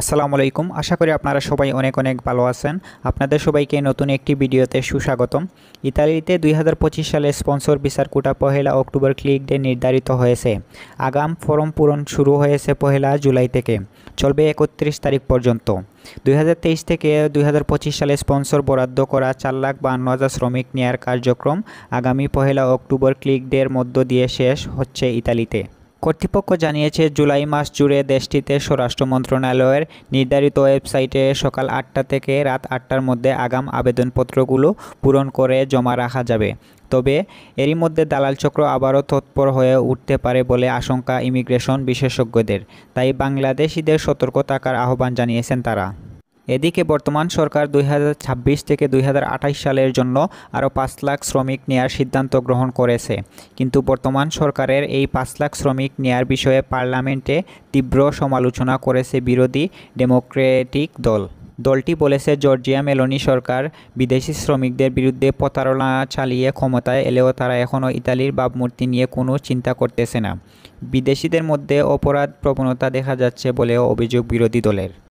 আসসালামু আলাইকুম। আশা করি আপনারা সবাই অনেক অনেক ভালো আছেন। আপনাদের সবাইকে নতুন একটি ভিডিওতে সুস্বাগতম। ইতালিতে 2025 সালে স্পন্সর ভিসার কোটা 1 অক্টোবর ক্লিক ডে নির্ধারিত হয়েছে। আগাম ফর্ম পূরণ শুরু হয়েছে 1 জুলাই থেকে, চলবে 31 তারিখ পর্যন্ত। 2023 থেকে 2025 সালে স্পন্সর বরাদ্দ করা 4,52,000 শ্রমিক নেয়ার কার্যক্রম আগামী 1 অক্টোবর ক্লিক ডের মধ্য দিয়ে শেষ হচ্ছে ইতালিতে। কর্তৃপক্ষ জানিয়েছে, জুলাই মাস জুড়ে দেশটিতে স্বরাষ্ট্র মন্ত্রণালয়ের নির্ধারিত ওয়েবসাইটে সকাল 8টা থেকে রাত 8টার মধ্যে আগাম আবেদনপত্রগুলো পূরণ করে জমা রাখা যাবে। তবে এরই মধ্যে দালাল চক্র আবারও তৎপর হয়ে উঠতে পারে বলে আশঙ্কা ইমিগ্রেশন বিশেষজ্ঞদের। তাই বাংলাদেশিদের সতর্ক থাকার আহ্বান জানিয়েছেন তারা। এদিকে বর্তমান সরকার 2026 থেকে 2028 সালের জন্য আরও 5 লাখ শ্রমিক নেয়ার সিদ্ধান্ত গ্রহণ করেছে। কিন্তু বর্তমান সরকারের এই 5 লাখ শ্রমিক নেয়ার বিষয়ে পার্লামেন্টে তীব্র সমালোচনা করেছে বিরোধী ডেমোক্রেটিক দল। দলটি বলেছে, জর্জিয়া মেলোনি সরকার বিদেশি শ্রমিকদের বিরুদ্ধে প্রতারণা চালিয়ে ক্ষমতায় এলেও তারা এখনও ইতালির ভাবমূর্তি নিয়ে কোনো চিন্তা করতেছে না। বিদেশিদের মধ্যে অপরাধ প্রবণতা দেখা যাচ্ছে বলেও অভিযোগ বিরোধী দলের।